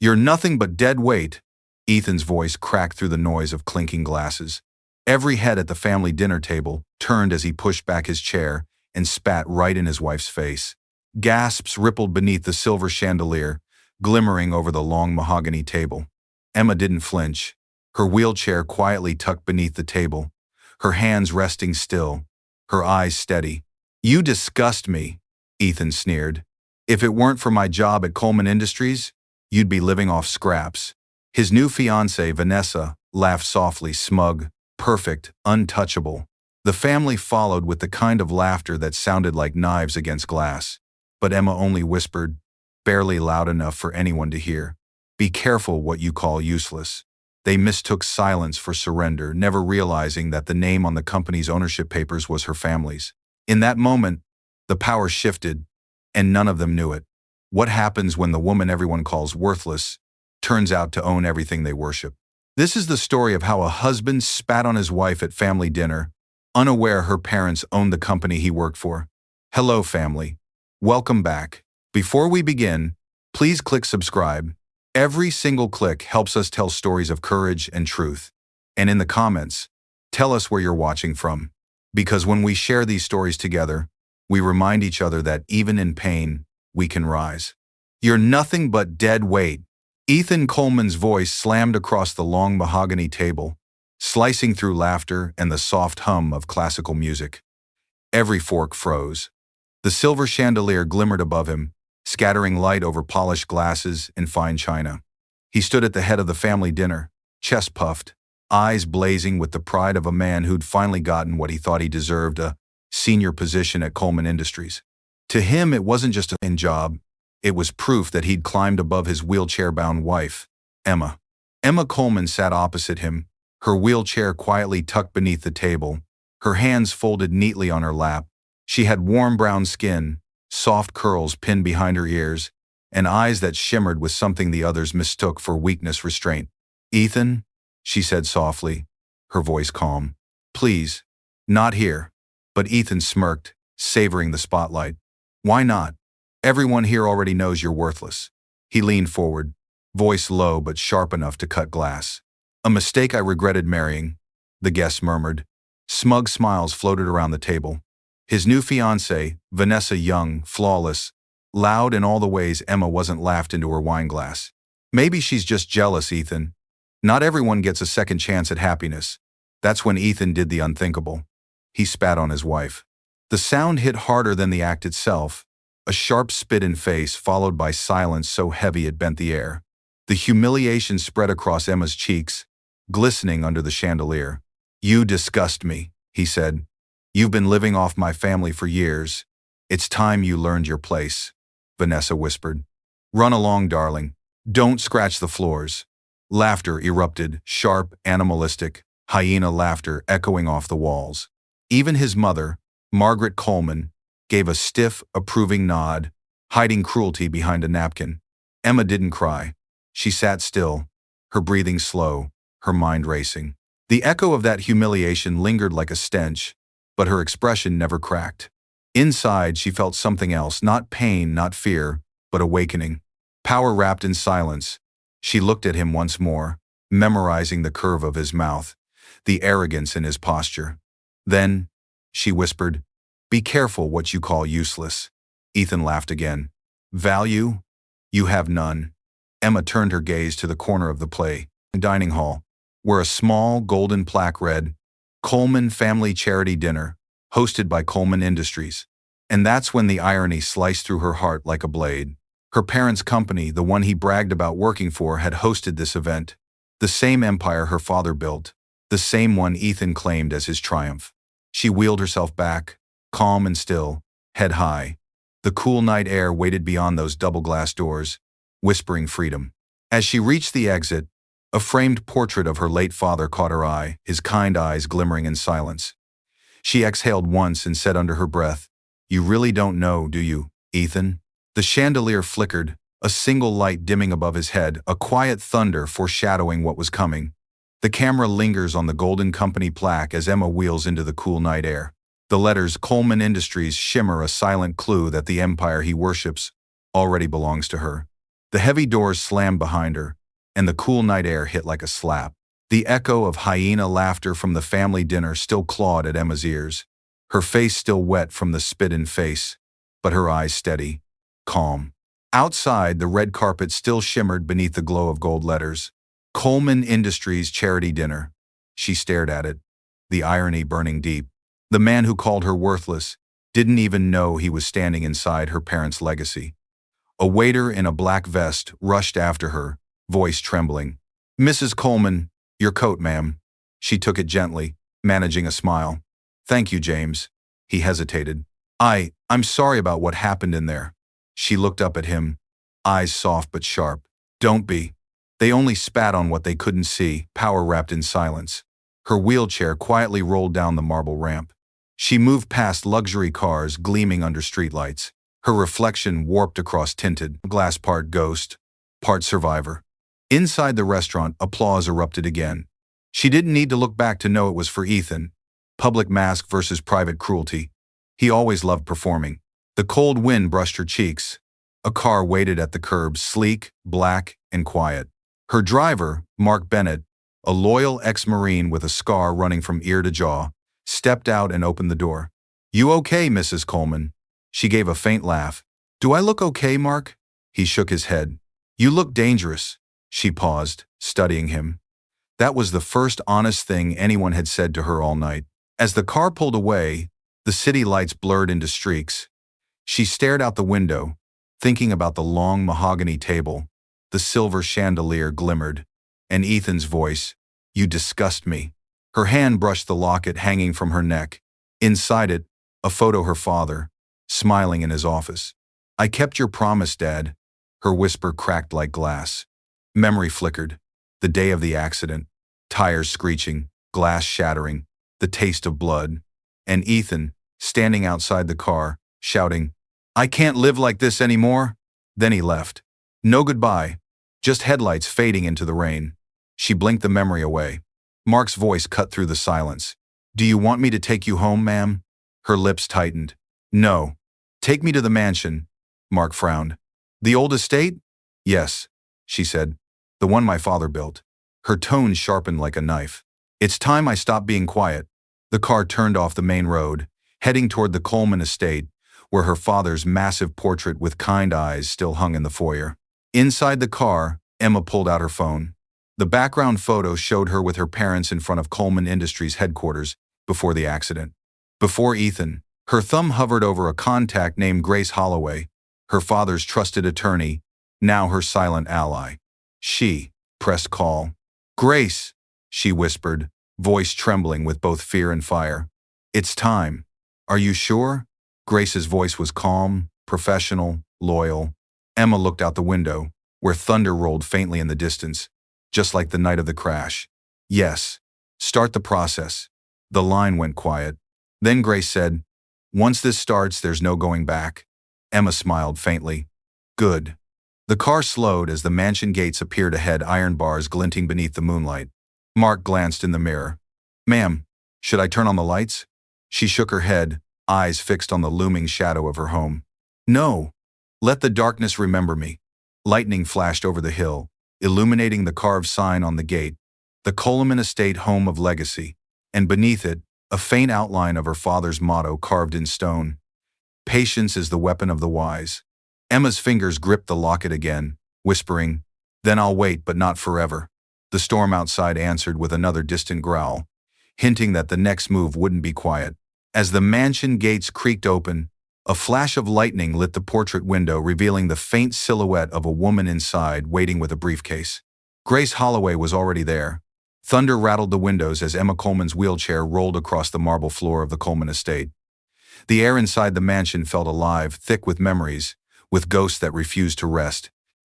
You're nothing but dead weight. Ethan's voice cracked through the noise of clinking glasses. Every head at the family dinner table turned as he pushed back his chair and spat right in his wife's face. Gasps rippled beneath the silver chandelier, glimmering over the long mahogany table. Emma didn't flinch, her wheelchair quietly tucked beneath the table, her hands resting still, her eyes steady. You disgust me, Ethan sneered. If it weren't for my job at Coleman Industries, you'd be living off scraps. His new fiancée, Vanessa, laughed softly, smug, perfect, untouchable. The family followed with the kind of laughter that sounded like knives against glass. But Emma only whispered, barely loud enough for anyone to hear, "Be careful what you call useless." They mistook silence for surrender, never realizing that the name on the company's ownership papers was her family's. In that moment, the power shifted, and none of them knew it. What happens when the woman everyone calls worthless turns out to own everything they worship? This is the story of how a husband spat on his wife at family dinner, unaware her parents owned the company he worked for. Hello, family. Welcome back. Before we begin, please click subscribe. Every single click helps us tell stories of courage and truth. And in the comments, tell us where you're watching from. Because when we share these stories together, we remind each other that even in pain, we can rise. You're nothing but dead weight. Ethan Coleman's voice slammed across the long mahogany table, slicing through laughter and the soft hum of classical music. Every fork froze. The silver chandelier glimmered above him, scattering light over polished glasses and fine china. He stood at the head of the family dinner, chest puffed, eyes blazing with the pride of a man who'd finally gotten what he thought he deserved, a senior position at Coleman Industries. To him, it wasn't just a job. It was proof that he'd climbed above his wheelchair-bound wife, Emma. Emma Coleman sat opposite him, her wheelchair quietly tucked beneath the table, her hands folded neatly on her lap. She had warm brown skin, soft curls pinned behind her ears, and eyes that shimmered with something the others mistook for weakness restraint. "Ethan," she said softly, her voice calm. "Please, not here." But Ethan smirked, savoring the spotlight. "Why not? Everyone here already knows you're worthless." He leaned forward, voice low but sharp enough to cut glass. "A mistake I regretted marrying," the guest murmured. Smug smiles floated around the table. His new fiancée, Vanessa, young, flawless, loud in all the ways Emma wasn't laughed into her wine glass. "Maybe she's just jealous, Ethan. Not everyone gets a second chance at happiness." That's when Ethan did the unthinkable. He spat on his wife. The sound hit harder than the act itself, a sharp spit in face followed by silence so heavy it bent the air. The humiliation spread across Emma's cheeks, glistening under the chandelier. "You disgust me," he said. "You've been living off my family for years. It's time you learned your place," Vanessa whispered. "Run along, darling. Don't scratch the floors." Laughter erupted, sharp, animalistic, hyena laughter echoing off the walls. Even his mother, Margaret Coleman, gave a stiff, approving nod, hiding cruelty behind a napkin. Emma didn't cry. She sat still, her breathing slow, her mind racing. The echo of that humiliation lingered like a stench, but her expression never cracked. Inside, she felt something else, not pain, not fear, but awakening. Power wrapped in silence. She looked at him once more, memorizing the curve of his mouth, the arrogance in his posture. Then, she whispered, "Be careful what you call useless." Ethan laughed again. "Value? You have none." Emma turned her gaze to the corner of the dining hall, where a small golden plaque read, "Coleman Family Charity Dinner, hosted by Coleman Industries." And that's when the irony sliced through her heart like a blade. Her parents' company, the one he bragged about working for, had hosted this event. The same empire her father built, the same one Ethan claimed as his triumph. She wheeled herself back, calm and still, head high. The cool night air waited beyond those double-glass doors, whispering freedom. As she reached the exit, a framed portrait of her late father caught her eye, his kind eyes glimmering in silence. She exhaled once and said under her breath, "You really don't know, do you, Ethan?" The chandelier flickered, a single light dimming above his head, a quiet thunder foreshadowing what was coming. The camera lingers on the Golden Company plaque as Emma wheels into the cool night air. The letters Coleman Industries shimmer, a silent clue that the empire he worships already belongs to her. The heavy doors slammed behind her, and the cool night air hit like a slap. The echo of hyena laughter from the family dinner still clawed at Emma's ears. Her face still wet from the spit in face, but her eyes steady, calm. Outside, the red carpet still shimmered beneath the glow of gold letters. Coleman Industries Charity Dinner. She stared at it, the irony burning deep. The man who called her worthless didn't even know he was standing inside her parents' legacy. A waiter in a black vest rushed after her, voice trembling. "Mrs. Coleman, your coat, ma'am." She took it gently, managing a smile. "Thank you, James." He hesitated. I'm sorry about what happened in there." She looked up at him, eyes soft but sharp. "Don't be." They only spat on what they couldn't see, power wrapped in silence. Her wheelchair quietly rolled down the marble ramp. She moved past luxury cars gleaming under streetlights. Her reflection warped across tinted glass, part ghost, part survivor. Inside the restaurant, applause erupted again. She didn't need to look back to know it was for Ethan. Public mask versus private cruelty. He always loved performing. The cold wind brushed her cheeks. A car waited at the curb, sleek, black, and quiet. Her driver, Mark Bennett, a loyal ex-Marine with a scar running from ear to jaw, stepped out and opened the door. "You okay, Mrs. Coleman?" She gave a faint laugh. "Do I look okay, Mark?" He shook his head. "You look dangerous." She paused, studying him. That was the first honest thing anyone had said to her all night. As the car pulled away, the city lights blurred into streaks. She stared out the window, thinking about the long mahogany table. The silver chandelier glimmered, and Ethan's voice, "You disgust me." Her hand brushed the locket hanging from her neck. Inside it, a photo of her father, smiling in his office. "I kept your promise, Dad." Her whisper cracked like glass. Memory flickered. The day of the accident. Tires screeching, glass shattering, the taste of blood. And Ethan, standing outside the car, shouting, "I can't live like this anymore." Then he left. No goodbye, just headlights fading into the rain. She blinked the memory away. Mark's voice cut through the silence. "Do you want me to take you home, ma'am?" Her lips tightened. "No. Take me to the mansion." Mark frowned. "The old estate?" "Yes," she said. "The one my father built." Her tone sharpened like a knife. "It's time I stopped being quiet." The car turned off the main road, heading toward the Coleman estate, where her father's massive portrait with kind eyes still hung in the foyer. Inside the car, Emma pulled out her phone. The background photo showed her with her parents in front of Coleman Industries headquarters before the accident. Before Ethan, her thumb hovered over a contact named Grace Holloway, her father's trusted attorney, now her silent ally. She pressed call. "Grace," she whispered, voice trembling with both fear and fire. "It's time." "Are you sure?" Grace's voice was calm, professional, loyal. Emma looked out the window, where thunder rolled faintly in the distance, just like the night of the crash. "Yes. Start the process." The line went quiet. Then Grace said, "Once this starts, there's no going back." Emma smiled faintly. "Good." The car slowed as the mansion gates appeared ahead, iron bars glinting beneath the moonlight. Mark glanced in the mirror. "Ma'am, should I turn on the lights?" She shook her head, eyes fixed on the looming shadow of her home. "No. Let the darkness remember me." Lightning flashed over the hill, illuminating the carved sign on the gate, "The Coleman Estate Home of Legacy," and beneath it, a faint outline of her father's motto carved in stone. "Patience is the weapon of the wise." Emma's fingers gripped the locket again, whispering, "Then I'll wait, but not forever." The storm outside answered with another distant growl, hinting that the next move wouldn't be quiet. As the mansion gates creaked open, a flash of lightning lit the portrait window, revealing the faint silhouette of a woman inside waiting with a briefcase. Grace Holloway was already there. Thunder rattled the windows as Emma Coleman's wheelchair rolled across the marble floor of the Coleman estate. The air inside the mansion felt alive, thick with memories, with ghosts that refused to rest.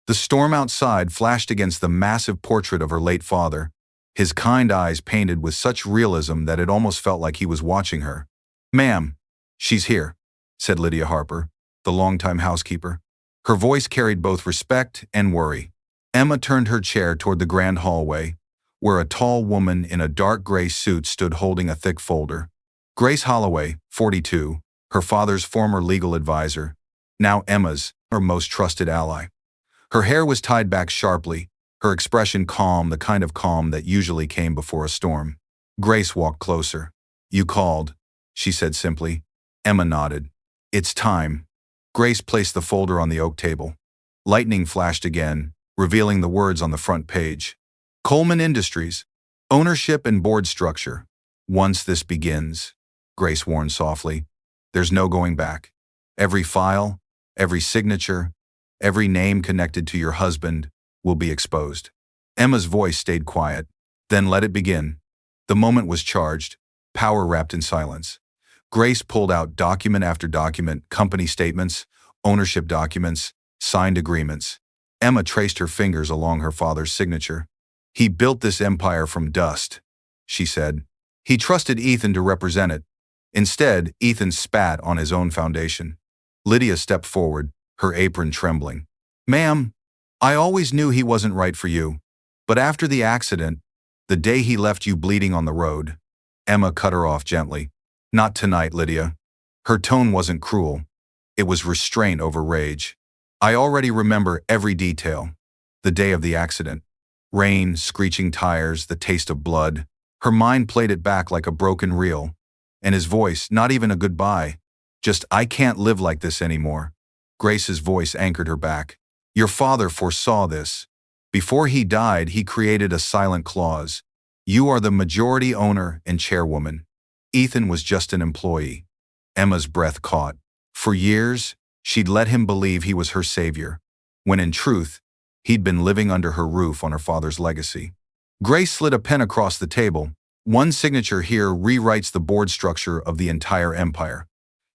The storm outside flashed against the massive portrait of her late father, his kind eyes painted with such realism that it almost felt like he was watching her. "Ma'am, she's here," said Lydia Harper, the longtime housekeeper. Her voice carried both respect and worry. Emma turned her chair toward the grand hallway, where a tall woman in a dark gray suit stood holding a thick folder. Grace Holloway, 42, her father's former legal advisor, now Emma's, her most trusted ally. Her hair was tied back sharply, her expression calm, the kind of calm that usually came before a storm. Grace walked closer. "You called," she said simply. Emma nodded. "It's time." Grace placed the folder on the oak table. Lightning flashed again, revealing the words on the front page. Coleman Industries. Ownership and board structure. "Once this begins," Grace warned softly, "there's no going back. Every file, every signature, every name connected to your husband will be exposed." Emma's voice stayed quiet. "Then let it begin." The moment was charged, power wrapped in silence. Grace pulled out document after document, company statements, ownership documents, signed agreements. Emma traced her fingers along her father's signature. "He built this empire from dust," she said. "He trusted Ethan to represent it. Instead, Ethan spat on his own foundation." Lydia stepped forward, her apron trembling. "Ma'am, I always knew he wasn't right for you. But after the accident, the day he left you bleeding on the road." Emma cut her off gently. "Not tonight, Lydia." Her tone wasn't cruel. It was restraint over rage. "I already remember every detail. The day of the accident. Rain, screeching tires, the taste of blood." Her mind played it back like a broken reel. And his voice, not even a goodbye. Just, "I can't live like this anymore." Grace's voice anchored her back. "Your father foresaw this. Before he died, he created a silent clause. You are the majority owner and chairwoman. Ethan was just an employee." Emma's breath caught. For years, she'd let him believe he was her savior, when in truth, he'd been living under her roof on her father's legacy. Grace slid a pen across the table. "One signature here rewrites the board structure of the entire empire.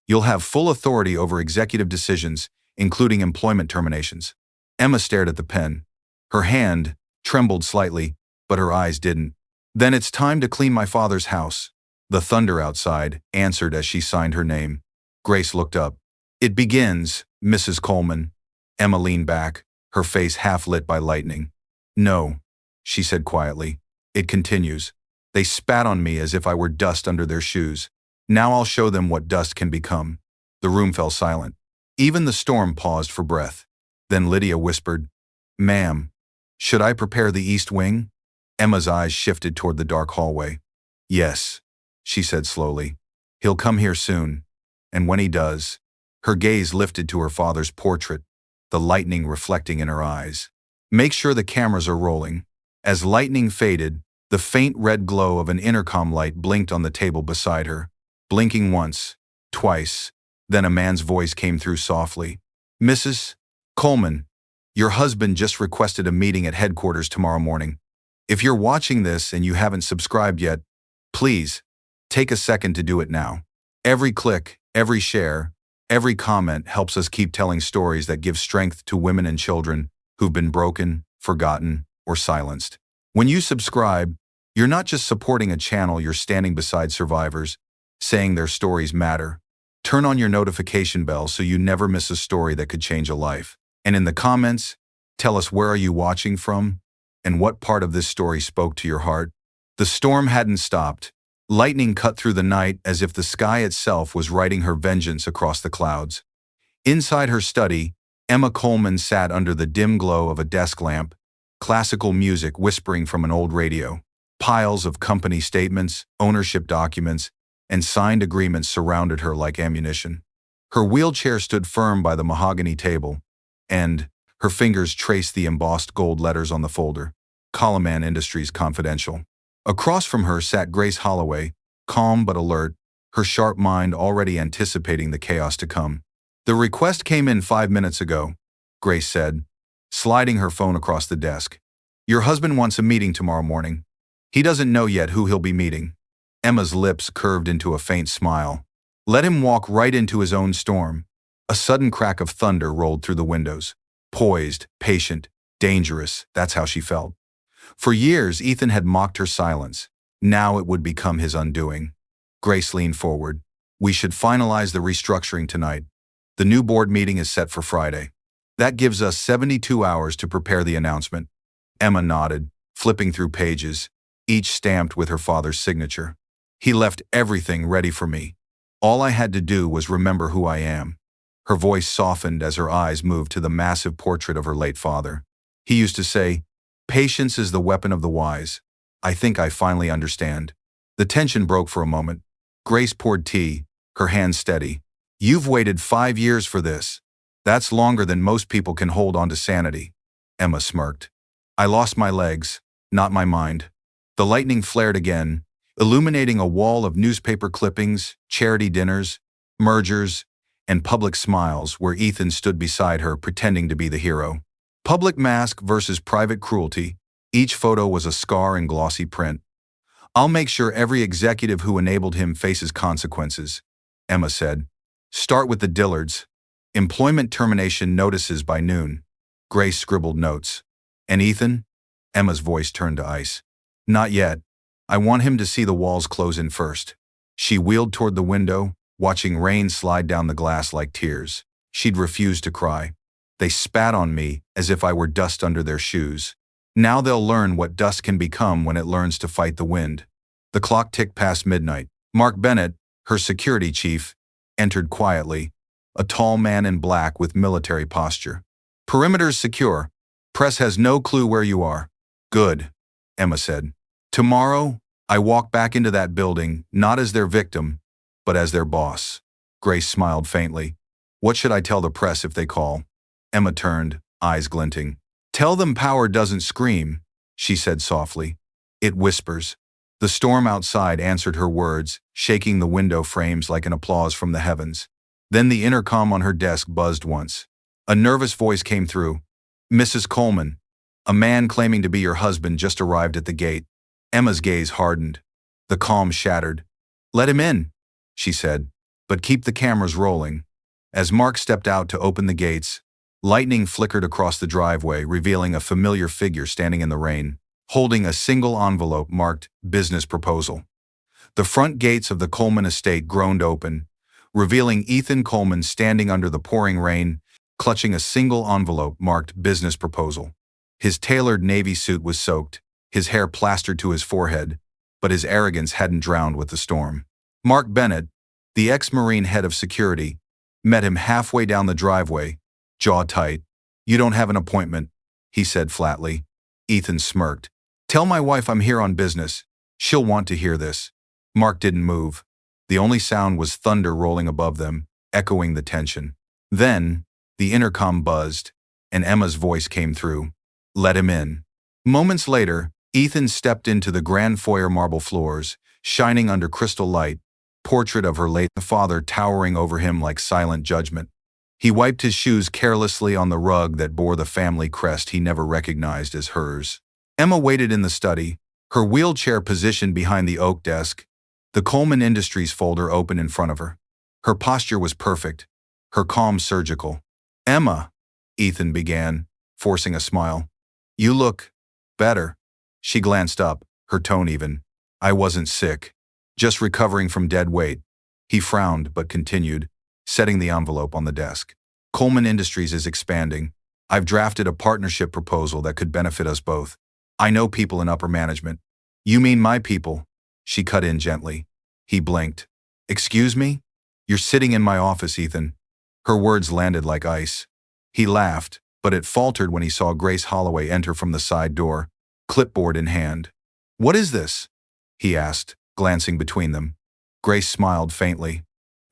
You'll have full authority over executive decisions, including employment terminations." Emma stared at the pen. Her hand trembled slightly, but her eyes didn't. "Then it's time to clean my father's house." The thunder outside answered as she signed her name. Grace looked up. "It begins, Mrs. Coleman." Emma leaned back, her face half lit by lightning. "No," she said quietly. "It continues. They spat on me as if I were dust under their shoes. Now I'll show them what dust can become." The room fell silent. Even the storm paused for breath. Then Lydia whispered, "Ma'am, should I prepare the east wing?" Emma's eyes shifted toward the dark hallway. "Yes," she said slowly. "He'll come here soon. And when he does," her gaze lifted to her father's portrait, the lightning reflecting in her eyes. "Make sure the cameras are rolling." As lightning faded, the faint red glow of an intercom light blinked on the table beside her, blinking once, twice. Then a man's voice came through softly. "Mrs. Coleman, your husband just requested a meeting at headquarters tomorrow morning. If you're watching this and you haven't subscribed yet, please, take a second to do it now. Every click, every share, every comment helps us keep telling stories that give strength to women and children who've been broken, forgotten, or silenced. When you subscribe, you're not just supporting a channel, you're standing beside survivors, saying their stories matter. Turn on your notification bell so you never miss a story that could change a life. And in the comments, tell us, where are you watching from and what part of this story spoke to your heart. The storm hadn't stopped. Lightning cut through the night as if the sky itself was writing her vengeance across the clouds. Inside her study, Emma Coleman sat under the dim glow of a desk lamp, classical music whispering from an old radio. Piles of company statements, ownership documents, and signed agreements surrounded her like ammunition. Her wheelchair stood firm by the mahogany table, and her fingers traced the embossed gold letters on the folder. Coleman Industries Confidential. Across from her sat Grace Holloway, calm but alert, her sharp mind already anticipating the chaos to come. "The request came in 5 minutes ago," Grace said, sliding her phone across the desk. "Your husband wants a meeting tomorrow morning. He doesn't know yet who he'll be meeting." Emma's lips curved into a faint smile. Let him walk right into his own storm. A sudden crack of thunder rolled through the windows. Poised, patient, dangerous, that's how she felt. For years, Ethan had mocked her silence. Now it would become his undoing. Grace leaned forward. "We should finalize the restructuring tonight. The new board meeting is set for Friday. That gives us 72 hours to prepare the announcement." Emma nodded, flipping through pages, each stamped with her father's signature. "He left everything ready for me. All I had to do was remember who I am." Her voice softened as her eyes moved to the massive portrait of her late father. He used to say, "Patience is the weapon of the wise. I think I finally understand." The tension broke for a moment. Grace poured tea, her hands steady. "You've waited 5 years for this. That's longer than most people can hold on to sanity." Emma smirked. "I lost my legs, not my mind." The lightning flared again, illuminating a wall of newspaper clippings, charity dinners, mergers, and public smiles where Ethan stood beside her pretending to be the hero. Public mask versus private cruelty. Each photo was a scar in glossy print. "I'll make sure every executive who enabled him faces consequences," Emma said. "Start with the Dillards. Employment termination notices by noon." Grace scribbled notes. "And Ethan?" Emma's voice turned to ice. "Not yet. I want him to see the walls close in first." She wheeled toward the window, watching rain slide down the glass like tears. She'd refused to cry. "They spat on me as if I were dust under their shoes. Now they'll learn what dust can become when it learns to fight the wind." The clock ticked past midnight. Mark Bennett, her security chief, entered quietly, a tall man in black with military posture. "Perimeter's secure. Press has no clue where you are." "Good," Emma said. "Tomorrow, I walk back into that building, not as their victim, but as their boss." Grace smiled faintly. "What should I tell the press if they call?" Emma turned, eyes glinting. "Tell them power doesn't scream," she said softly. "It whispers." The storm outside answered her words, shaking the window frames like an applause from the heavens. Then the intercom on her desk buzzed once. A nervous voice came through. "Mrs. Coleman, a man claiming to be your husband just arrived at the gate." Emma's gaze hardened. The calm shattered. "Let him in," she said, "but keep the cameras rolling." As Mark stepped out to open the gates, lightning flickered across the driveway, revealing a familiar figure standing in the rain, holding a single envelope marked "Business Proposal." The front gates of the Coleman estate groaned open, revealing Ethan Coleman standing under the pouring rain, clutching a single envelope marked "Business Proposal." His tailored navy suit was soaked, his hair plastered to his forehead, but his arrogance hadn't drowned with the storm. Mark Bennett, the ex-Marine head of security, met him halfway down the driveway, jaw tight. "You don't have an appointment," he said flatly. Ethan smirked. "Tell my wife I'm here on business. She'll want to hear this." Mark didn't move. The only sound was thunder rolling above them, echoing the tension. Then, the intercom buzzed, and Emma's voice came through. "Let him in." Moments later, Ethan stepped into the grand foyer marble floors, shining under crystal light, portrait of her late father towering over him like silent judgment. He wiped his shoes carelessly on the rug that bore the family crest he never recognized as hers. Emma waited in the study, her wheelchair positioned behind the oak desk, the Coleman Industries folder open in front of her. Her posture was perfect, her calm surgical. "Emma," Ethan began, forcing a smile. "You look better." She glanced up, her tone even. "I wasn't sick. Just recovering from dead weight." He frowned but continued, setting the envelope on the desk. "Coleman Industries is expanding. I've drafted a partnership proposal that could benefit us both. I know people in upper management." "You mean my people?" She cut in gently. He blinked. "Excuse me? You're sitting in my office, Ethan." Her words landed like ice. He laughed, but it faltered when he saw Grace Holloway enter from the side door, clipboard in hand. "What is this?" he asked, glancing between them. Grace smiled faintly.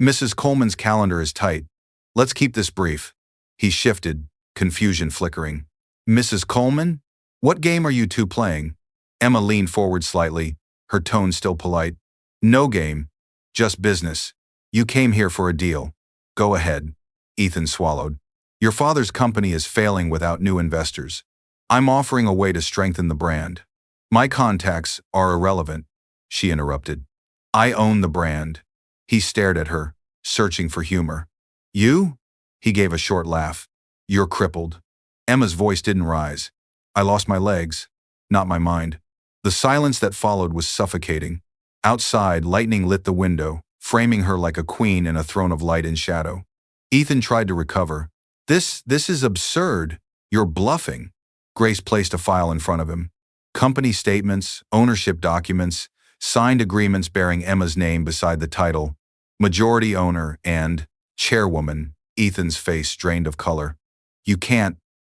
"Mrs. Coleman's calendar is tight. Let's keep this brief." He shifted, confusion flickering. "Mrs. Coleman? What game are you two playing?" Emma leaned forward slightly, her tone still polite. "No game. Just business. You came here for a deal. Go ahead." Ethan swallowed. "Your father's company is failing without new investors. I'm offering a way to strengthen the brand." "My contacts are irrelevant," she interrupted. "I own the brand." He stared at her, searching for humor. "You?" He gave a short laugh. "You're crippled." Emma's voice didn't rise. "I lost my legs, not my mind." The silence that followed was suffocating. Outside, lightning lit the window, framing her like a queen in a throne of light and shadow. Ethan tried to recover. This is absurd. You're bluffing." Grace placed a file in front of him. Company statements, ownership documents, signed agreements bearing Emma's name beside the title, majority owner and chairwoman, Ethan's face drained of color. You can't.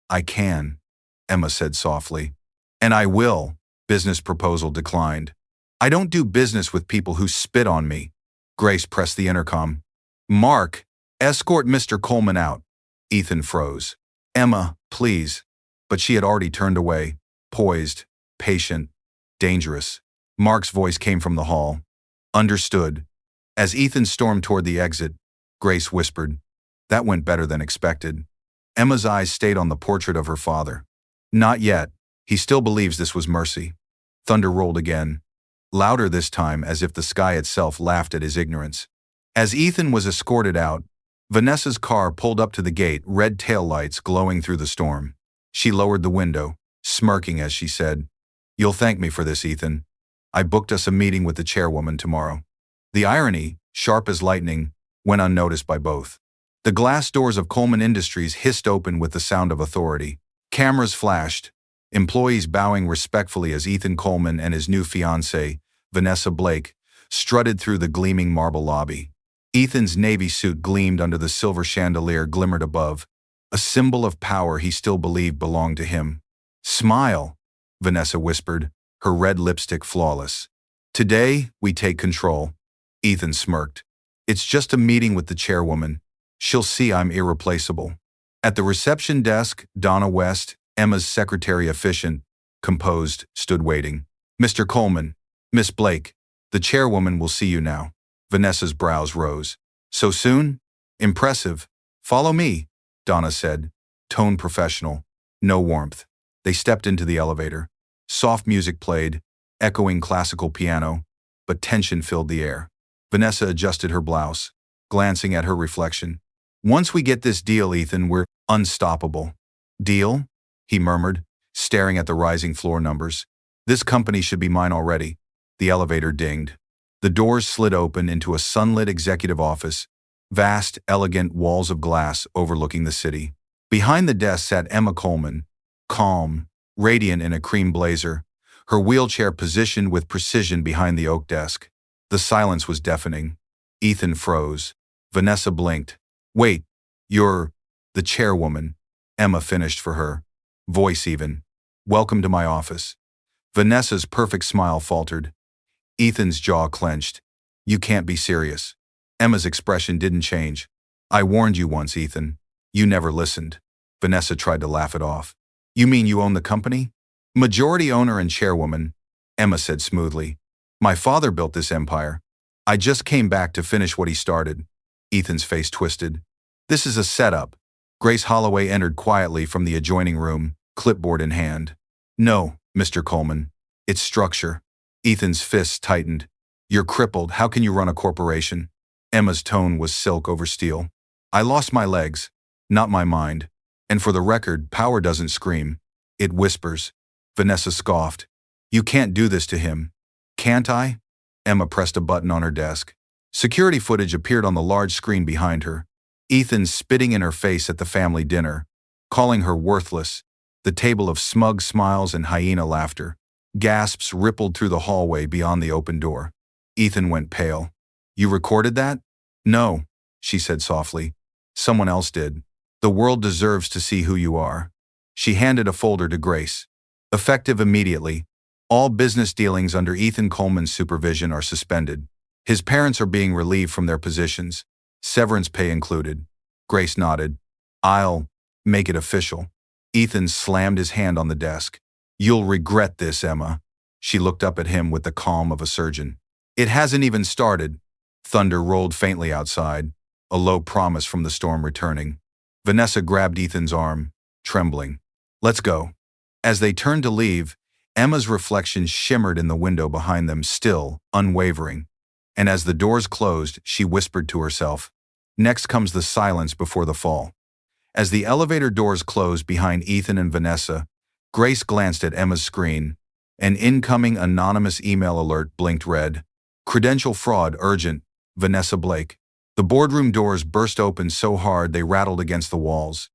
I can, Emma said softly. And I will. Business proposal declined. I don't do business with people who spit on me. Grace pressed the intercom. Mark, escort Mr. Coleman out. Ethan froze. Emma, please. But she had already turned away, poised, patient, dangerous. Mark's voice came from the hall. Understood. As Ethan stormed toward the exit, Grace whispered, That went better than expected. Emma's eyes stayed on the portrait of her father. Not yet. He still believes this was mercy. Thunder rolled again, louder this time as if the sky itself laughed at his ignorance. As Ethan was escorted out, Vanessa's car pulled up to the gate, red taillights glowing through the storm. She lowered the window, smirking as she said, You'll thank me for this, Ethan. I booked us a meeting with the chairwoman tomorrow. The irony, sharp as lightning, went unnoticed by both. The glass doors of Coleman Industries hissed open with the sound of authority. Cameras flashed, employees bowing respectfully as Ethan Coleman and his new fiancée, Vanessa Blake, strutted through the gleaming marble lobby. Ethan's navy suit gleamed under the silver chandelier glimmered above, a symbol of power he still believed belonged to him. Smile, Vanessa whispered, her red lipstick flawless. Today, we take control. Ethan smirked. It's just a meeting with the chairwoman. She'll see I'm irreplaceable. At the reception desk, Donna West, Emma's secretary efficient, composed, stood waiting. Mr. Coleman, Miss Blake, the chairwoman will see you now. Vanessa's brows rose. So soon? Impressive. Follow me, Donna said, tone professional, no warmth. They stepped into the elevator. Soft music played, echoing classical piano, but tension filled the air. Vanessa adjusted her blouse, glancing at her reflection. Once we get this deal, Ethan, we're unstoppable. Deal? He murmured, staring at the rising floor numbers. This company should be mine already. The elevator dinged. The doors slid open into a sunlit executive office, vast, elegant walls of glass overlooking the city. Behind the desk sat Emma Coleman, calm, radiant in a cream blazer, her wheelchair positioned with precision behind the oak desk. The silence was deafening. Ethan froze. Vanessa blinked. Wait, you're the chairwoman, Emma finished for her, voice even. Welcome to my office. Vanessa's perfect smile faltered. Ethan's jaw clenched. You can't be serious. Emma's expression didn't change. I warned you once, Ethan. You never listened. Vanessa tried to laugh it off. You mean you own the company? Majority owner and chairwoman, Emma said smoothly. My father built this empire. I just came back to finish what he started. Ethan's face twisted. This is a setup. Grace Holloway entered quietly from the adjoining room, clipboard in hand. No, Mr. Coleman. It's structure. Ethan's fists tightened. You're crippled. How can you run a corporation? Emma's tone was silk over steel. I lost my legs, not my mind. And for the record, power doesn't scream. It whispers. Vanessa scoffed. You can't do this to him. Can't I? Emma pressed a button on her desk. Security footage appeared on the large screen behind her. Ethan spitting in her face at the family dinner, calling her worthless, the table of smug smiles and hyena laughter. Gasps rippled through the hallway beyond the open door. Ethan went pale. You recorded that? No, she said softly. Someone else did. The world deserves to see who you are. She handed a folder to Grace. Effective immediately, all business dealings under Ethan Coleman's supervision are suspended. His parents are being relieved from their positions, severance pay included. Grace nodded. I'll make it official. Ethan slammed his hand on the desk. You'll regret this, Emma. She looked up at him with the calm of a surgeon. It hasn't even started. Thunder rolled faintly outside, a low promise from the storm returning. Vanessa grabbed Ethan's arm, trembling. Let's go. As they turned to leave, Emma's reflection shimmered in the window behind them, still, unwavering. And as the doors closed, she whispered to herself, next comes the silence before the fall. As the elevator doors closed behind Ethan and Vanessa, Grace glanced at Emma's screen. An incoming anonymous email alert blinked red. Credential fraud urgent, Vanessa Blake. The boardroom doors burst open so hard they rattled against the walls.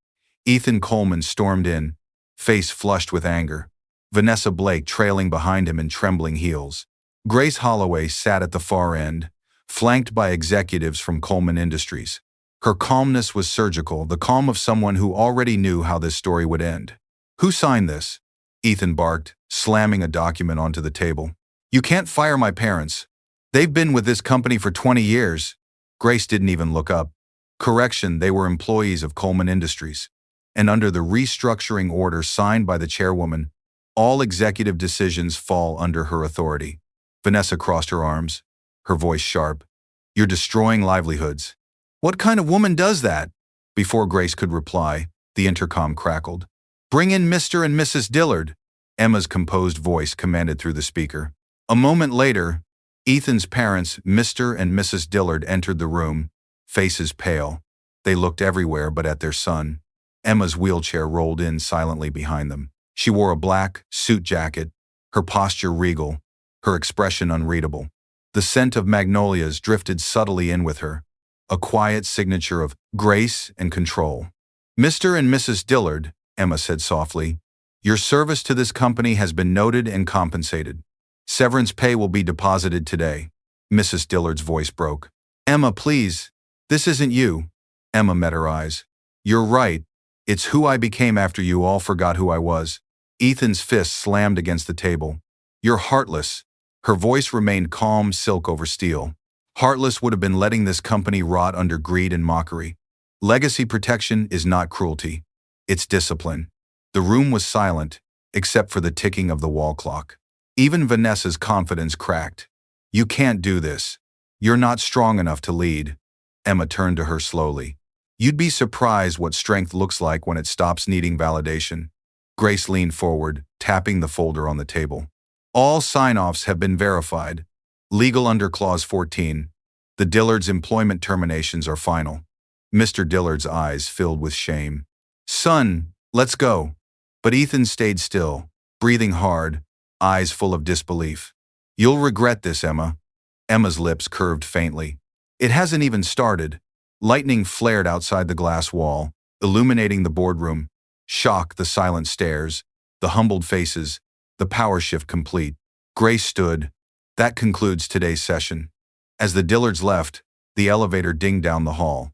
Ethan Coleman stormed in, face flushed with anger. Vanessa Blake trailing behind him in trembling heels. Grace Holloway sat at the far end, flanked by executives from Coleman Industries. Her calmness was surgical, the calm of someone who already knew how this story would end. "Who signed this?" Ethan barked, slamming a document onto the table. "You can't fire my parents. They've been with this company for 20 years. Grace didn't even look up. Correction, they were employees of Coleman Industries. And under the restructuring order signed by the chairwoman, all executive decisions fall under her authority. Vanessa crossed her arms, her voice sharp. "You're destroying livelihoods." "What kind of woman does that?" Before Grace could reply, the intercom crackled. "Bring in Mr. and Mrs. Dillard," Emma's composed voice commanded through the speaker. A moment later, Ethan's parents, Mr. and Mrs. Dillard, entered the room, faces pale. They looked everywhere but at their son. Emma's wheelchair rolled in silently behind them. She wore a black suit jacket, her posture regal, her expression unreadable. The scent of magnolias drifted subtly in with her, a quiet signature of grace and control. "Mr. and Mrs. Dillard," Emma said softly, "your service to this company has been noted and compensated. Severance pay will be deposited today." Mrs. Dillard's voice broke. "Emma, please. This isn't you." Emma met her eyes. "You're right. It's who I became after you all forgot who I was." Ethan's fist slammed against the table. "You're heartless." Her voice remained calm, silk over steel. "Heartless would have been letting this company rot under greed and mockery. Legacy protection is not cruelty. It's discipline." The room was silent, except for the ticking of the wall clock. Even Vanessa's confidence cracked. "You can't do this. You're not strong enough to lead." Emma turned to her slowly. "You'd be surprised what strength looks like when it stops needing validation." Grace leaned forward, tapping the folder on the table. "All sign-offs have been verified. Legal under Clause 14. The Dillards' employment terminations are final." Mr. Dillard's eyes filled with shame. "Son, let's go." But Ethan stayed still, breathing hard, eyes full of disbelief. "You'll regret this, Emma." Emma's lips curved faintly. "It hasn't even started." Lightning flared outside the glass wall, illuminating the boardroom. Shock, the silent stares, the humbled faces, the power shift complete. Grace stood. "That concludes today's session." As the Dillards left, the elevator dinged down the hall.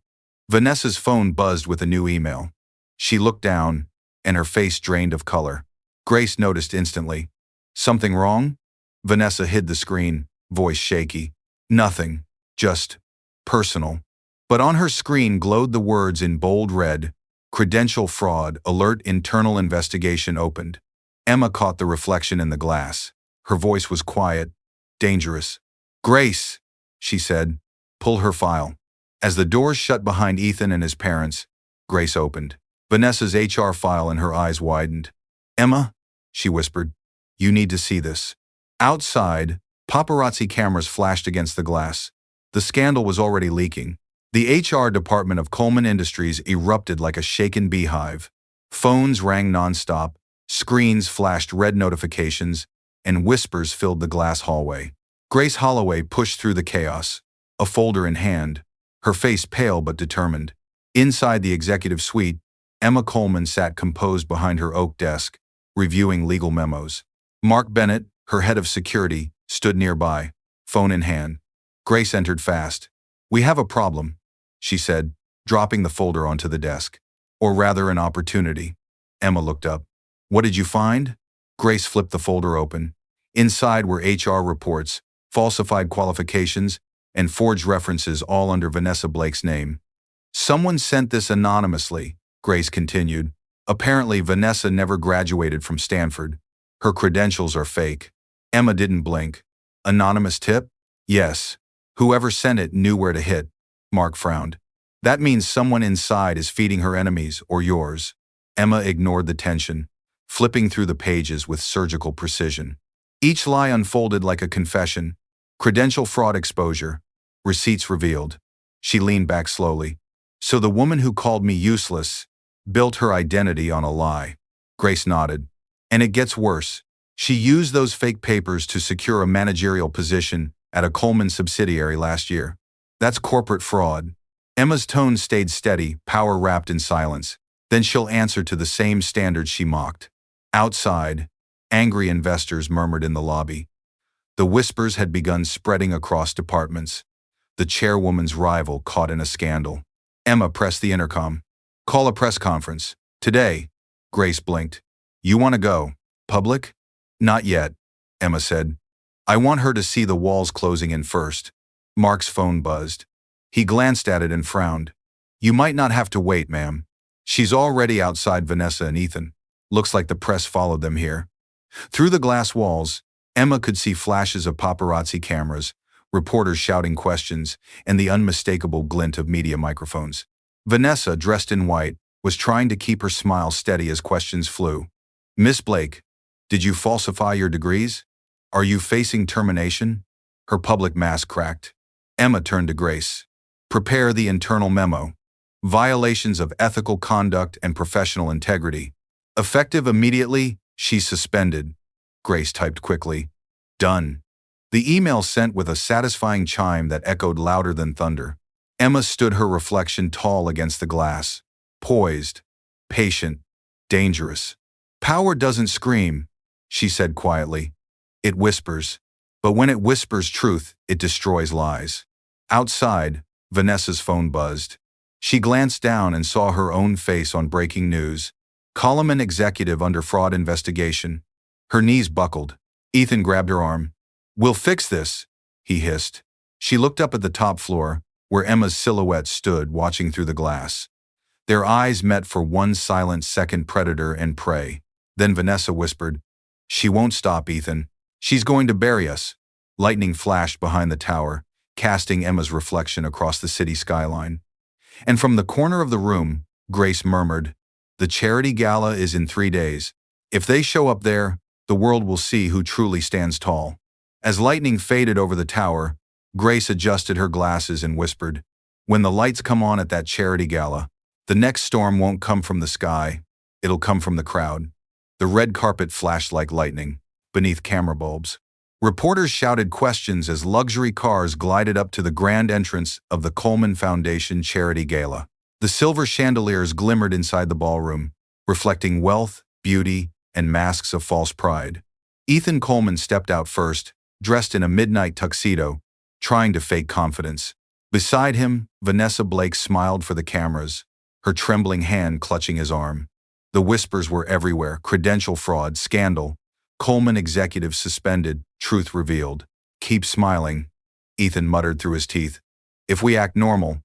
Vanessa's phone buzzed with a new email. She looked down, and her face drained of color. Grace noticed instantly. "Something wrong?" Vanessa hid the screen, voice shaky. "Nothing. Just personal." But on her screen glowed the words in bold red, "Credential fraud, alert, internal investigation opened." Emma caught the reflection in the glass. Her voice was quiet, dangerous. "Grace," she said, "pull her file." As the doors shut behind Ethan and his parents, Grace opened Vanessa's HR file and her eyes widened. "Emma," she whispered, "you need to see this." Outside, paparazzi cameras flashed against the glass. The scandal was already leaking. The HR department of Coleman Industries erupted like a shaken beehive. Phones rang nonstop, screens flashed red notifications, and whispers filled the glass hallway. Grace Holloway pushed through the chaos, a folder in hand, her face pale but determined. Inside the executive suite, Emma Coleman sat composed behind her oak desk, reviewing legal memos. Mark Bennett, her head of security, stood nearby, phone in hand. Grace entered fast. "We have a problem," she said, dropping the folder onto the desk. "Or rather, an opportunity." Emma looked up. "What did you find?" Grace flipped the folder open. Inside were HR reports, falsified qualifications, and forged references, all under Vanessa Blake's name. "Someone sent this anonymously," Grace continued. "Apparently, Vanessa never graduated from Stanford. Her credentials are fake." Emma didn't blink. "Anonymous tip?" "Yes. Whoever sent it knew where to hit." Mark frowned. "That means someone inside is feeding her enemies, or yours." Emma ignored the tension, flipping through the pages with surgical precision. Each lie unfolded like a confession. Credential fraud exposure. Receipts revealed. She leaned back slowly. "So the woman who called me useless built her identity on a lie." Grace nodded. "And it gets worse. She used those fake papers to secure a managerial position at a Coleman subsidiary last year. That's corporate fraud." Emma's tone stayed steady, power wrapped in silence. "Then she'll answer to the same standards she mocked." Outside, angry investors murmured in the lobby. The whispers had begun spreading across departments. The chairwoman's rival caught in a scandal. Emma pressed the intercom. Call a press conference. Today. Grace blinked. You want to go? Public? Not yet, Emma said. I want her to see the walls closing in first. Mark's phone buzzed. He glanced at it and frowned. You might not have to wait, ma'am. She's already outside Vanessa and Ethan. Looks like the press followed them here. Through the glass walls, Emma could see flashes of paparazzi cameras, reporters shouting questions, and the unmistakable glint of media microphones. Vanessa, dressed in white, was trying to keep her smile steady as questions flew. Miss Blake, did you falsify your degrees? Are you facing termination? Her public mask cracked. Emma turned to Grace. Prepare the internal memo. Violations of ethical conduct and professional integrity. Effective immediately, she's suspended. Grace typed quickly. Done. The email sent with a satisfying chime that echoed louder than thunder. Emma stood her reflection tall against the glass. Poised, patient, dangerous. Power doesn't scream, she said quietly. It whispers. But when it whispers truth, it destroys lies. Outside, Vanessa's phone buzzed. She glanced down and saw her own face on breaking news. Column executive under fraud investigation. Her knees buckled. Ethan grabbed her arm. We'll fix this, he hissed. She looked up at the top floor, where Emma's silhouette stood watching through the glass. Their eyes met for one silent second, predator and prey. Then Vanessa whispered, She won't stop, Ethan. She's going to bury us. Lightning flashed behind the tower, casting Emma's reflection across the city skyline. And from the corner of the room, Grace murmured, The charity gala is in 3 days. If they show up there, the world will see who truly stands tall. As lightning faded over the tower, Grace adjusted her glasses and whispered, When the lights come on at that charity gala, the next storm won't come from the sky, it'll come from the crowd. The red carpet flashed like lightning, beneath camera bulbs. Reporters shouted questions as luxury cars glided up to the grand entrance of the Coleman Foundation Charity Gala. The silver chandeliers glimmered inside the ballroom, reflecting wealth, beauty, and masks of false pride. Ethan Coleman stepped out first, dressed in a midnight tuxedo, trying to fake confidence. Beside him, Vanessa Blake smiled for the cameras, her trembling hand clutching his arm. The whispers were everywhere: credential fraud, scandal, Coleman executive suspended, truth revealed. Keep smiling, Ethan muttered through his teeth. If we act normal,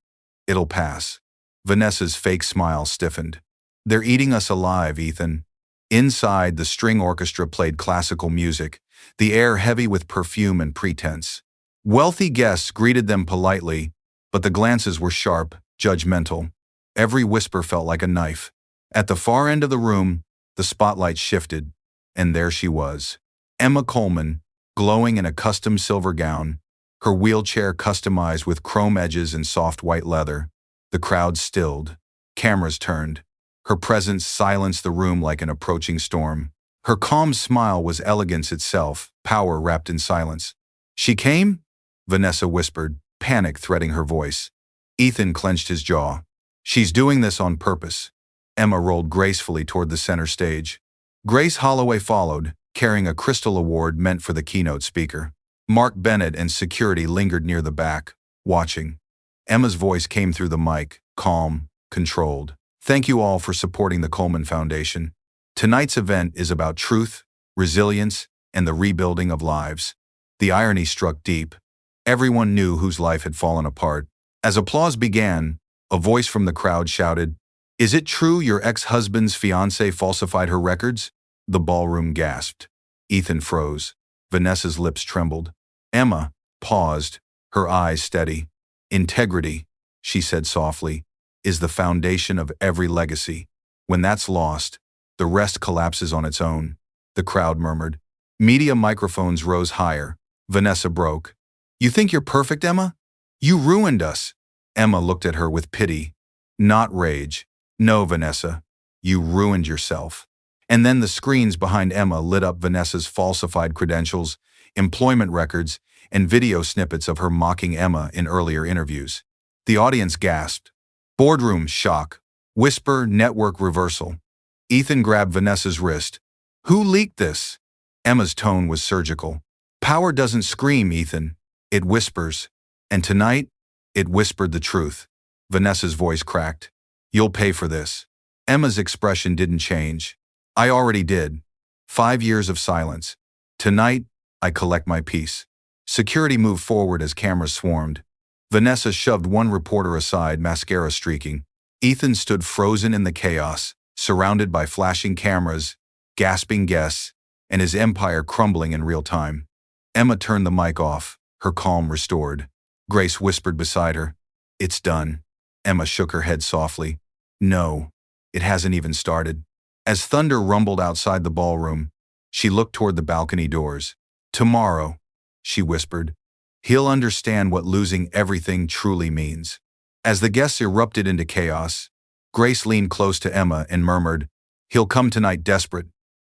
it'll pass. Vanessa's fake smile stiffened. They're eating us alive, Ethan. Inside, the string orchestra played classical music, the air heavy with perfume and pretense. Wealthy guests greeted them politely, but the glances were sharp, judgmental. Every whisper felt like a knife. At the far end of the room, the spotlight shifted, and there she was. Emma Coleman, glowing in a custom silver gown, her wheelchair customized with chrome edges and soft white leather. The crowd stilled. Cameras turned. Her presence silenced the room like an approaching storm. Her calm smile was elegance itself, power wrapped in silence. She came? Vanessa whispered, panic threading her voice. Ethan clenched his jaw. She's doing this on purpose. Emma rolled gracefully toward the center stage. Grace Holloway followed, carrying a crystal award meant for the keynote speaker. Mark Bennett and security lingered near the back, watching. Emma's voice came through the mic, calm, controlled. Thank you all for supporting the Coleman Foundation. Tonight's event is about truth, resilience, and the rebuilding of lives. The irony struck deep. Everyone knew whose life had fallen apart. As applause began, a voice from the crowd shouted, Is it true your ex-husband's fiancée falsified her records? The ballroom gasped. Ethan froze. Vanessa's lips trembled. Emma paused, her eyes steady. Integrity, she said softly, is the foundation of every legacy. When that's lost, the rest collapses on its own. The crowd murmured. Media microphones rose higher. Vanessa broke. You think you're perfect, Emma? You ruined us. Emma looked at her with pity, not rage. No, Vanessa, you ruined yourself. And then the screens behind Emma lit up Vanessa's falsified credentials, employment records, and video snippets of her mocking Emma in earlier interviews. The audience gasped. Boardroom shock. Whisper network reversal. Ethan grabbed Vanessa's wrist. Who leaked this? Emma's tone was surgical. Power doesn't scream, Ethan. It whispers. And tonight, it whispered the truth. Vanessa's voice cracked. You'll pay for this. Emma's expression didn't change. I already did. 5 years of silence. Tonight, I collect my piece. Security moved forward as cameras swarmed. Vanessa shoved one reporter aside, mascara streaking. Ethan stood frozen in the chaos, surrounded by flashing cameras, gasping guests, and his empire crumbling in real time. Emma turned the mic off, her calm restored. Grace whispered beside her, "It's done." Emma shook her head softly. "No, it hasn't even started." As thunder rumbled outside the ballroom, she looked toward the balcony doors. "Tomorrow," she whispered, "he'll understand what losing everything truly means." As the guests erupted into chaos, Grace leaned close to Emma and murmured, "He'll come tonight desperate."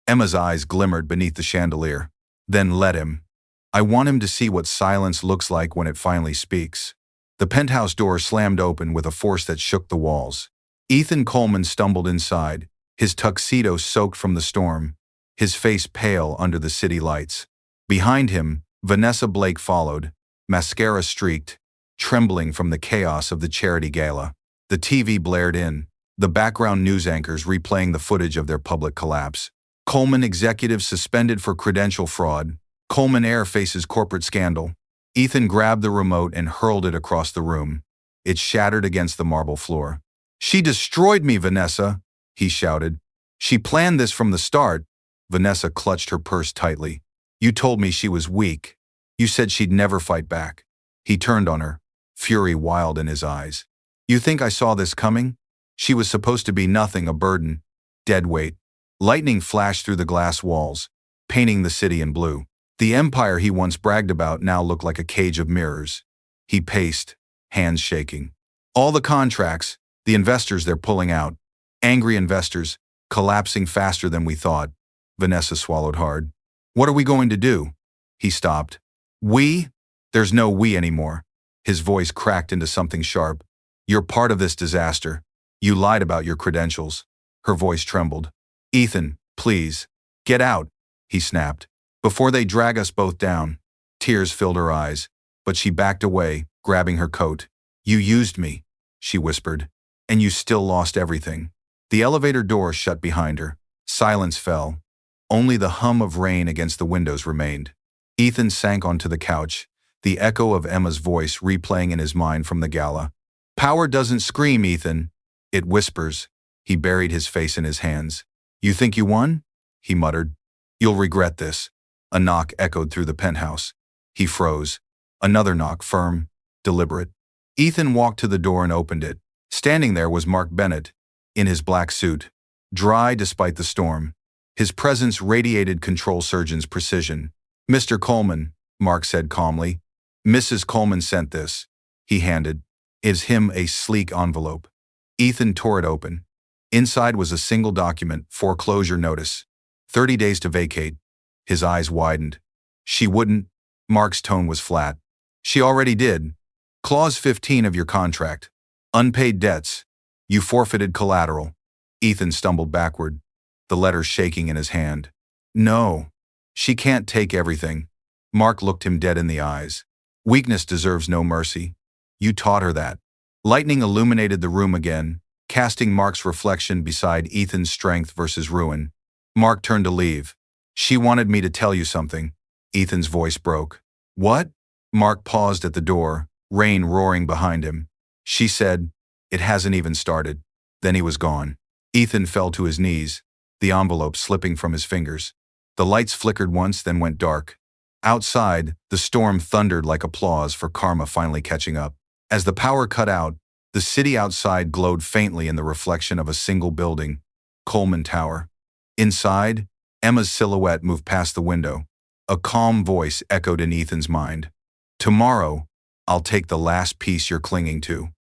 Emma's eyes glimmered beneath the chandelier. "Then let him. I want him to see what silence looks like when it finally speaks." The penthouse door slammed open with a force that shook the walls. Ethan Coleman stumbled inside, his tuxedo soaked from the storm, his face pale under the city lights. Behind him, Vanessa Blake followed, mascara streaked, trembling from the chaos of the charity gala. The TV blared in, the background news anchors replaying the footage of their public collapse. Coleman executives suspended for credential fraud. Coleman Air faces corporate scandal. Ethan grabbed the remote and hurled it across the room. It shattered against the marble floor. "She destroyed me, Vanessa," he shouted. "She planned this from the start." Vanessa clutched her purse tightly. "You told me she was weak. You said she'd never fight back." He turned on her, fury wild in his eyes. "You think I saw this coming? She was supposed to be nothing, a burden. Dead weight." Lightning flashed through the glass walls, painting the city in blue. The empire he once bragged about now looked like a cage of mirrors. He paced, hands shaking. "All the contracts, the investors they're pulling out. Angry investors, collapsing faster than we thought." Vanessa swallowed hard. "What are we going to do?" He stopped. "We? There's no we anymore." His voice cracked into something sharp. "You're part of this disaster. You lied about your credentials." Her voice trembled. "Ethan, please, get out," he snapped, "before they drag us both down." Tears filled her eyes, but she backed away, grabbing her coat. "You used me," she whispered, "and you still lost everything." The elevator door shut behind her. Silence fell. Only the hum of rain against the windows remained. Ethan sank onto the couch, the echo of Emma's voice replaying in his mind from the gala. "Power doesn't scream, Ethan. It whispers." He buried his face in his hands. "You think you won?" he muttered. "You'll regret this." A knock echoed through the penthouse. He froze. Another knock, firm, deliberate. Ethan walked to the door and opened it. Standing there was Mark Bennett, in his black suit, dry despite the storm. His presence radiated control surgeon's precision. "Mr. Coleman," Mark said calmly. "Mrs. Coleman sent this." He handed him a sleek envelope. Ethan tore it open. Inside was a single document, foreclosure notice. 30 days to vacate. His eyes widened. "She wouldn't." Mark's tone was flat. "She already did. Clause 15 of your contract. Unpaid debts. You forfeited collateral." Ethan stumbled backward, the letter shaking in his hand. "No. She can't take everything." Mark looked him dead in the eyes. "Weakness deserves no mercy. You taught her that." Lightning illuminated the room again, casting Mark's reflection beside Ethan's strength versus ruin. Mark turned to leave. "She wanted me to tell you something." Ethan's voice broke. "What?" Mark paused at the door, rain roaring behind him. "She said, it hasn't even started." Then he was gone. Ethan fell to his knees, the envelope slipping from his fingers. The lights flickered once, then went dark. Outside, the storm thundered like applause for karma finally catching up. As the power cut out, the city outside glowed faintly in the reflection of a single building, Coleman Tower. Inside, Emma's silhouette moved past the window. A calm voice echoed in Ethan's mind. "Tomorrow, I'll take the last piece you're clinging to."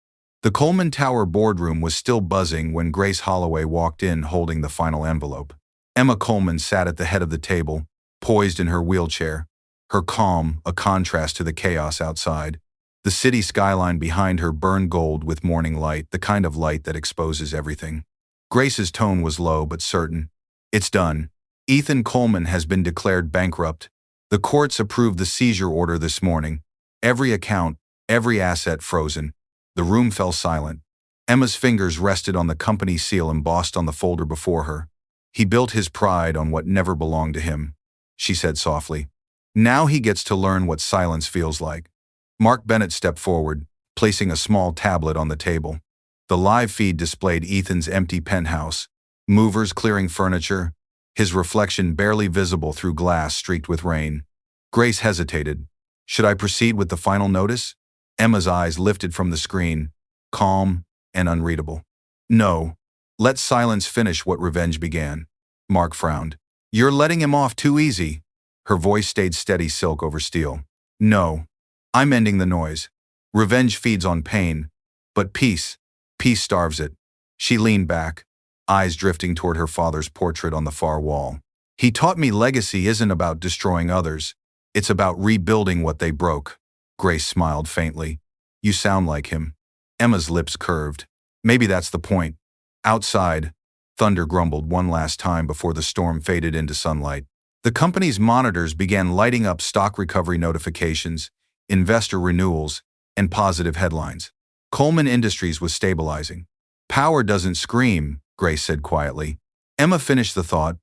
The Coleman Tower boardroom was still buzzing when Grace Holloway walked in holding the final envelope. Emma Coleman sat at the head of the table, poised in her wheelchair, her calm a contrast to the chaos outside. The city skyline behind her burned gold with morning light, the kind of light that exposes everything. Grace's tone was low but certain. "It's done. Ethan Coleman has been declared bankrupt. The courts approved the seizure order this morning. Every account, every asset frozen. The room fell silent. Emma's fingers rested on the company seal embossed on the folder before her. He built his pride on what never belonged to him, she said softly. Now he gets to learn what silence feels like. Mark Bennett stepped forward, placing a small tablet on the table. The live feed displayed Ethan's empty penthouse, movers clearing furniture, his reflection barely visible through glass streaked with rain. Grace hesitated. Should I proceed with the final notice? Emma's eyes lifted from the screen, calm and unreadable. No. Let silence finish what revenge began. Mark frowned. You're letting him off too easy. Her voice stayed steady silk over steel. No. I'm ending the noise. Revenge feeds on pain, but peace starves it. She leaned back, eyes drifting toward her father's portrait on the far wall. He taught me legacy isn't about destroying others. It's about rebuilding what they broke. Grace smiled faintly. You sound like him. Emma's lips curved. Maybe that's the point. Outside, thunder grumbled one last time before the storm faded into sunlight. The company's monitors began lighting up stock recovery notifications, investor renewals, and positive headlines. Coleman Industries was stabilizing. Power doesn't scream, Grace said quietly. Emma finished the thought.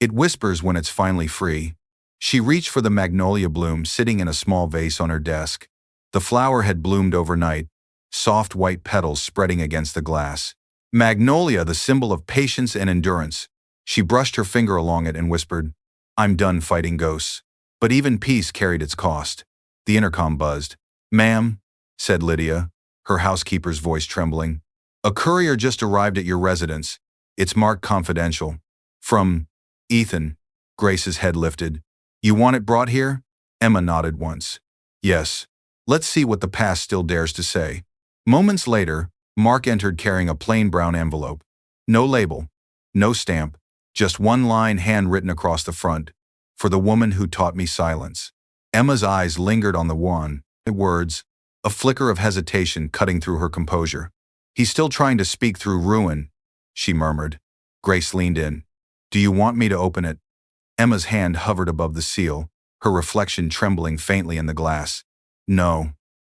It whispers when it's finally free. She reached for the magnolia bloom sitting in a small vase on her desk. The flower had bloomed overnight, soft white petals spreading against the glass. Magnolia, the symbol of patience and endurance. She brushed her finger along it and whispered, I'm done fighting ghosts. But even peace carried its cost. The intercom buzzed. Ma'am, said Lydia, her housekeeper's voice trembling. A courier just arrived at your residence. It's marked confidential. From Ethan. Grace's head lifted. You want it brought here? Emma nodded once. Yes. Let's see what the past still dares to say. Moments later, Mark entered carrying a plain brown envelope. No label. No stamp. Just one line handwritten across the front. For the woman who taught me silence. Emma's eyes lingered on the words, a flicker of hesitation cutting through her composure. He's still trying to speak through ruin, she murmured. Grace leaned in. Do you want me to open it? Emma's hand hovered above the seal, her reflection trembling faintly in the glass. No,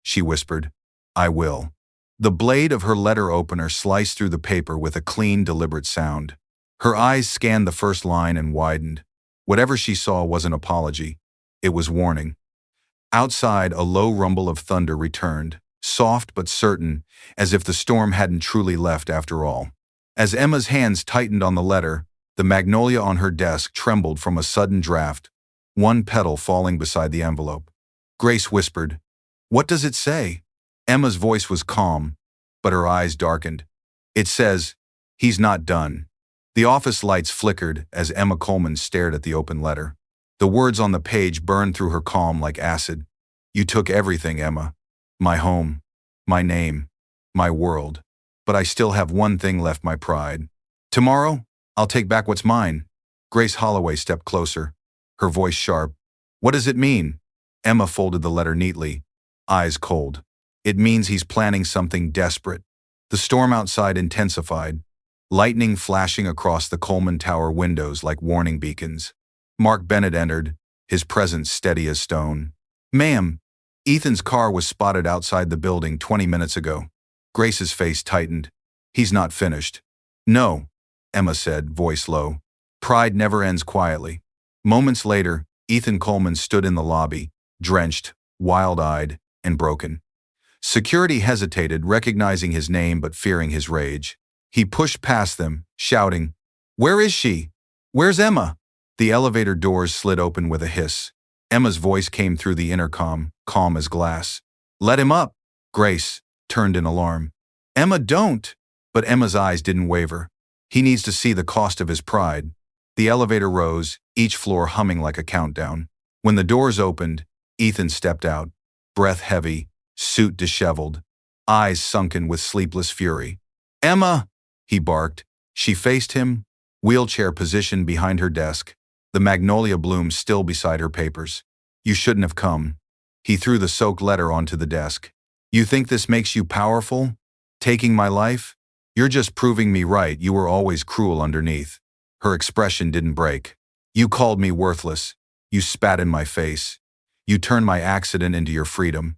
she whispered. I will. The blade of her letter opener sliced through the paper with a clean, deliberate sound. Her eyes scanned the first line and widened. Whatever she saw wasn't apology. It was warning. Outside, a low rumble of thunder returned, soft but certain, as if the storm hadn't truly left after all. As Emma's hands tightened on the letter, the magnolia on her desk trembled from a sudden draft, one petal falling beside the envelope. Grace whispered, What does it say? Emma's voice was calm, but her eyes darkened. It says, He's not done. The office lights flickered as Emma Coleman stared at the open letter. The words on the page burned through her calm like acid. You took everything, Emma. My home, my name, my world. But I still have one thing left, my pride. Tomorrow, I'll take back what's mine. Grace Holloway stepped closer, her voice sharp. What does it mean? Emma folded the letter neatly, eyes cold. It means he's planning something desperate. The storm outside intensified, lightning flashing across the Coleman Tower windows like warning beacons. Mark Bennett entered, his presence steady as stone. Ma'am, Ethan's car was spotted outside the building 20 minutes ago. Grace's face tightened. He's not finished. No, Emma said, voice low. Pride never ends quietly. Moments later, Ethan Coleman stood in the lobby, drenched, wild-eyed, and broken. Security hesitated, recognizing his name but fearing his rage. He pushed past them, shouting, Where is she? Where's Emma? The elevator doors slid open with a hiss. Emma's voice came through the intercom, calm as glass. Let him up. Grace turned in alarm. Emma, don't! But Emma's eyes didn't waver. He needs to see the cost of his pride. The elevator rose, each floor humming like a countdown. When the doors opened, Ethan stepped out, breath heavy, suit disheveled, eyes sunken with sleepless fury. Emma! He barked. She faced him, wheelchair positioned behind her desk, the magnolia bloom still beside her papers. You shouldn't have come. He threw the soaked letter onto the desk. You think this makes you powerful? Taking my life? You're just proving me right. You were always cruel underneath. Her expression didn't break. You called me worthless. You spat in my face. You turned my accident into your freedom.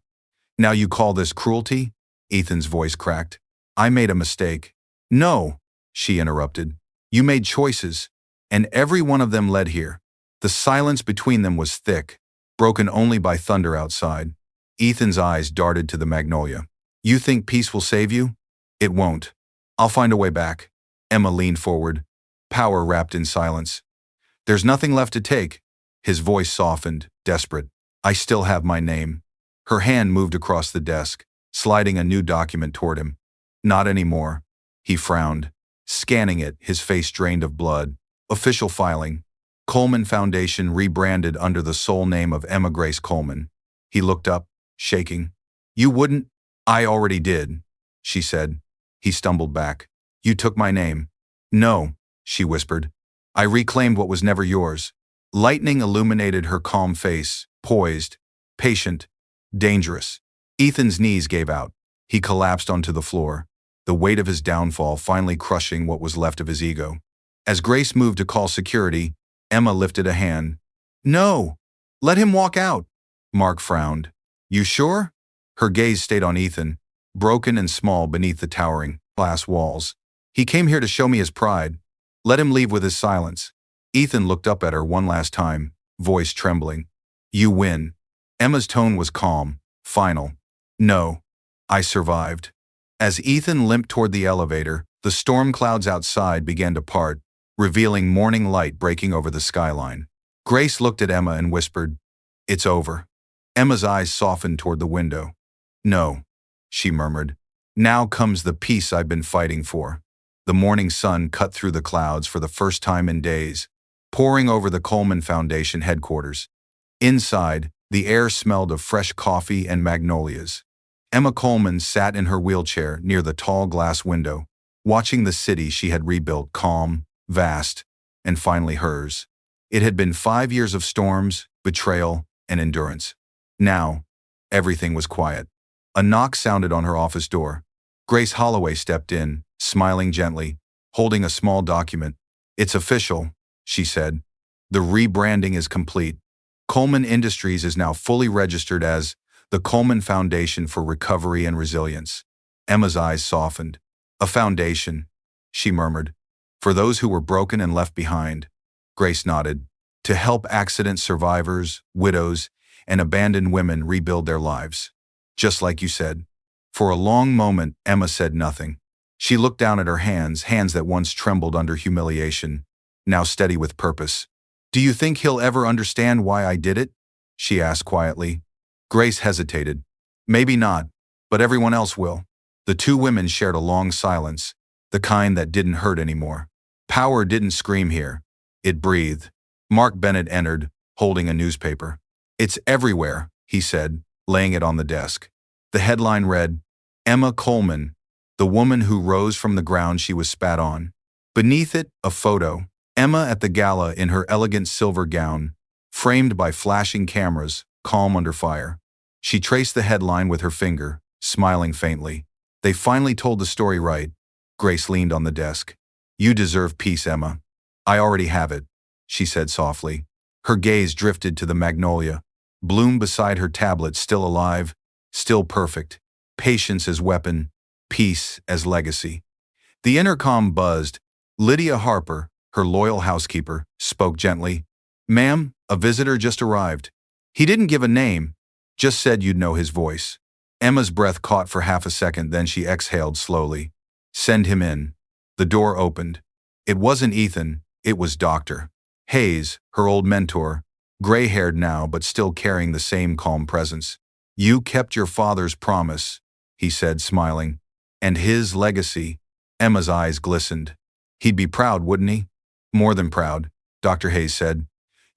Now you call this cruelty? Ethan's voice cracked. I made a mistake. No, she interrupted. You made choices, and every one of them led here. The silence between them was thick, broken only by thunder outside. Ethan's eyes darted to the magnolia. You think peace will save you? It won't. I'll find a way back. Emma leaned forward, power wrapped in silence. There's nothing left to take. His voice softened, desperate. I still have my name. Her hand moved across the desk, sliding a new document toward him. Not anymore. He frowned, scanning it, his face drained of blood. Official filing. Coleman Foundation rebranded under the sole name of Emma Grace Coleman. He looked up, shaking. You wouldn't? I already did, she said. He stumbled back. You took my name. No, she whispered. I reclaimed what was never yours. Lightning illuminated her calm face, poised, patient, dangerous. Ethan's knees gave out. He collapsed onto the floor, the weight of his downfall finally crushing what was left of his ego. As Grace moved to call security, Emma lifted a hand. No! Let him walk out! Mark frowned. You sure? Her gaze stayed on Ethan, broken and small beneath the towering glass walls. He came here to show me his pride. Let him leave with his silence. Ethan looked up at her one last time, voice trembling. You win. Emma's tone was calm, final. No. I survived. As Ethan limped toward the elevator, the storm clouds outside began to part, revealing morning light breaking over the skyline. Grace looked at Emma and whispered, It's over. Emma's eyes softened toward the window. No, she murmured. Now comes the peace I've been fighting for. The morning sun cut through the clouds for the first time in days, pouring over the Coleman Foundation headquarters. Inside, the air smelled of fresh coffee and magnolias. Emma Coleman sat in her wheelchair near the tall glass window, watching the city she had rebuilt calm, vast, and finally hers. It had been 5 years of storms, betrayal, and endurance. Now, everything was quiet. A knock sounded on her office door. Grace Holloway stepped in, smiling gently, holding a small document. It's official, she said. The rebranding is complete. Coleman Industries is now fully registered as the Coleman Foundation for Recovery and Resilience. Emma's eyes softened. A foundation, she murmured. For those who were broken and left behind. Grace nodded. To help accident survivors, widows, and abandoned women rebuild their lives. Just like you said. For a long moment, Emma said nothing. She looked down at her hands that once trembled under humiliation, now steady with purpose. Do you think he'll ever understand why I did it? She asked quietly. Grace hesitated. Maybe not, but everyone else will. The two women shared a long silence, the kind that didn't hurt anymore. Power didn't scream here. It breathed. Mark Bennett entered, holding a newspaper. It's everywhere, he said, laying it on the desk. The headline read, Emma Coleman, the woman who rose from the ground she was spat on. Beneath it, a photo. Emma at the gala in her elegant silver gown, framed by flashing cameras, calm under fire. She traced the headline with her finger, smiling faintly. They finally told the story right. Grace leaned on the desk. You deserve peace, Emma. I already have it, she said softly. Her gaze drifted to the magnolia, bloom beside her tablet, still alive, still perfect. Patience as weapon, peace as legacy. The intercom buzzed. Lydia Harper, her loyal housekeeper, spoke gently. Ma'am, a visitor just arrived. He didn't give a name, just said you'd know his voice. Emma's breath caught for half a second, then she exhaled slowly. Send him in. The door opened. It wasn't Ethan, it was Dr. Hayes, her old mentor, gray-haired now but still carrying the same calm presence. You kept your father's promise, he said, smiling. And his legacy. Emma's eyes glistened. He'd be proud, wouldn't he? More than proud, Dr. Hayes said.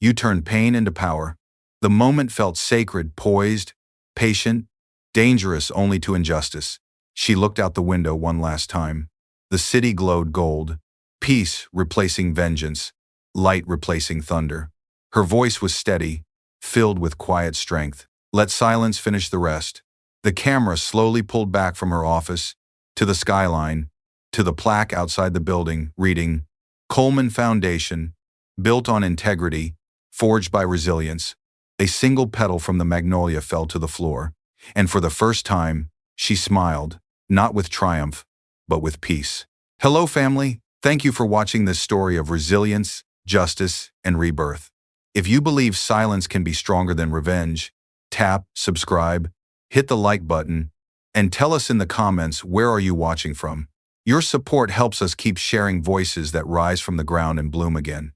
You turned pain into power. The moment felt sacred, poised, patient, dangerous only to injustice. She looked out the window one last time. The city glowed gold. Peace replacing vengeance. Light replacing thunder. Her voice was steady, filled with quiet strength. Let silence finish the rest. The camera slowly pulled back from her office, to the skyline, to the plaque outside the building, reading, Coleman Foundation, built on integrity, forged by resilience. A single petal from the magnolia fell to the floor, and for the first time, She smiled, not with triumph, but with peace. Hello, family. Thank you for watching this story of resilience, justice, and rebirth. If you believe silence can be stronger than revenge, tap, subscribe, hit the like button, and tell us in the comments where are you watching from. Your support helps us keep sharing voices that rise from the ground and bloom again.